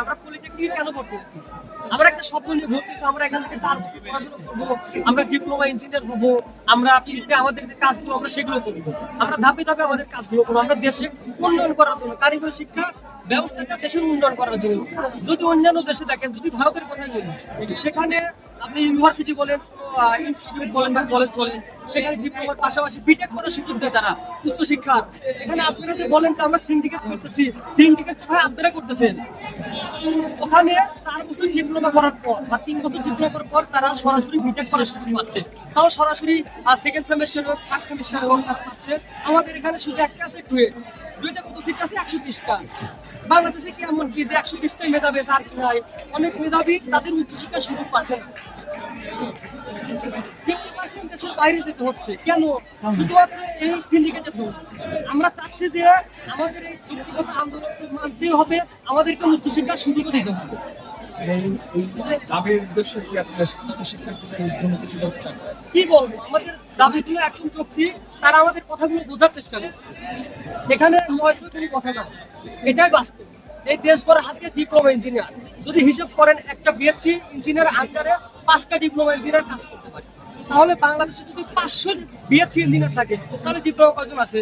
আমরা পলিটেকনিকে কেন ভর্তি হচ্ছি? আমরা একটা স্বপ্ন নিয়ে ভর্তি হচ্ছি, আমরা এখান থেকে 4 বছর পড়াশোনা করবো, আমরা ডিপ্লোমা ইঞ্জিনিয়ার হবো, আমরা ফিল্ডে আমাদের যে কাজগুলো আমরা সেগুলো করবো, আমরা ধাপে ধাপে আমাদের কাজগুলো করবো, আমরা দেশে উন্নয়ন করার জন্য, কারিগরি শিক্ষা ব্যবস্থাটা দেশের উন্নয়ন করার জন্য। যদি অন্যান্য দেশে দেখেন, যদি ভারতের কথাই বলি, সেখানে আপনি ইউনিভার্সিটি বলেন, ইনস্টিটিউট বলেন বা কলেজ বলেন, সেখানে ডিপ্লোমার পাশাপাশি বিটেক করার সুযোগ দেয় তারা, উচ্চশিক্ষা। এখানে আপনারা যে বলেন যে আমরা সিন্ডিকেট করতেছি, সিন্ডিকেট ভাই আপনারা করতেছেন। ওখানে 4 বছর ডিপ্লোমা করার পর বা 3 বছর ডিপ্লোমা করার পর তারা সরাসরি বিটেক করার সুযোগ পাচ্ছে, তাও সরাসরি সেকেন্ড সেমিস্টার হোক, থার্ড সেমিস্টার হোক পাচ্ছে। আমাদের এখানে শুধু একটা আছে দুইটা কত সিট আছে, 120টা। বাংলাদেশে কি এমন কি যে 120টাই মেধাবী আছে আর কি নাই? অনেক মেধাবী তাদের উচ্চশিক্ষার সুযোগ পাচ্ছে না। 50% দেশের বাইরে যেতে হচ্ছে কেন? শুধুমাত্র এই সিন্ডিকেটের জন্য। আমরা চাচ্ছি যে আমাদের এই যুক্তিগত আন্দোলন মানতেই হবে, আমাদেরকে উচ্চশিক্ষার সুযোগ দিতে হবে। দাবির উদ্দেশ্য কি আপনার শিক্ষার্থীদের জন্য কিছু বলতে চান? কি বলবো, আমাদের দাবিগুলো এখন চুক্তি, তারা আমাদের কথাগুলো বোঝার চেষ্টা করে। এখানে নয়শো কোনো কথা না, এটাই বাস্তব। এই দেশ গড়ার হাতে ডিপ্লোমা ইঞ্জিনিয়ার যদি হিসাব করেন, একটা বিএসসি ইঞ্জিনিয়ার আন্ডারে 5টা ডিপ্লোমা ইঞ্জিনিয়ার কাজ করতে পারে। তাহলে বাংলাদেশে যদি 500 বিএসসি ইঞ্জিনিয়ার থাকে, তাহলে ডিপ্লোমা কয়জন আছে?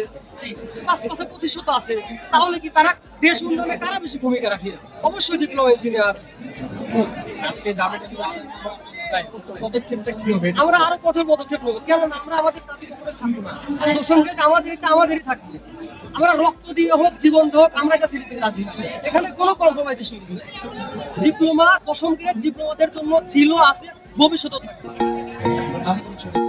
5-2500 তো আছে। তাহলে কি তারা দেশ উন্নয়নে কারা বেশি ভূমিকা রাখে? অবশ্যই ডিপ্লোমা ইঞ্জিনিয়ার। আজকে দাবিটা পদক্ষেপটা কি হবে? আমরা আরো কঠোর পদক্ষেপ নেবো, কেননা আমরা আমাদের দাবি করে থাকবো না। দোষমকে আমাদেরই থাকবে। আমরা রক্ত দিয়ে হোক, জীবন দিয়ে হোক, আমরা এটা ছেড়ে দিতে রাজি না। এখানে কোনো কম্প্রোমাইজ নেই। ডিপ্লোমা দশম গ্রেড ডিপ্লোমাদের জন্য ছিল, আছে, ভবিষ্যতেও থাকবে। নাম পরিচয়।